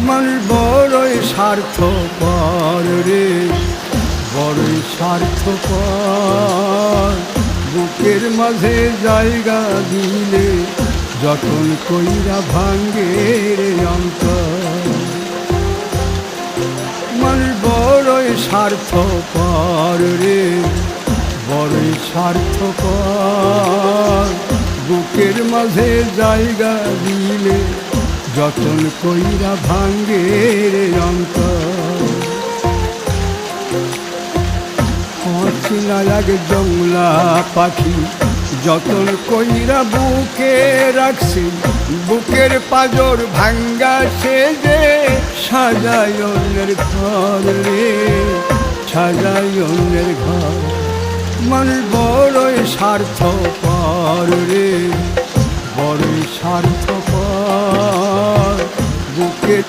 মানুষ বড়ই স্বার্থপর রে, বড়ই স্বার্থপর। বুকের মাঝে জায়গা দিলে যতন কইরা ভাঙ্গে রে অন্তর। মানুষ বড়ই স্বার্থপর রে, বড়ই স্বার্থপর। বুকের মাঝে জায়গা দিলে যতন কইরা ভাঙ্গে রে অন্তর। অচেনা এক জংলা পাখি যতন কইরা বুকে রাখছি, বুকের পাজর ভাঙ্গা সে যে সাজায় অন্যের ঘর রে, সাজায় অন্যের ঘর। মানুষ বড়ই স্বার্থপর রে, বড়ই স্বার্থপর। বুকের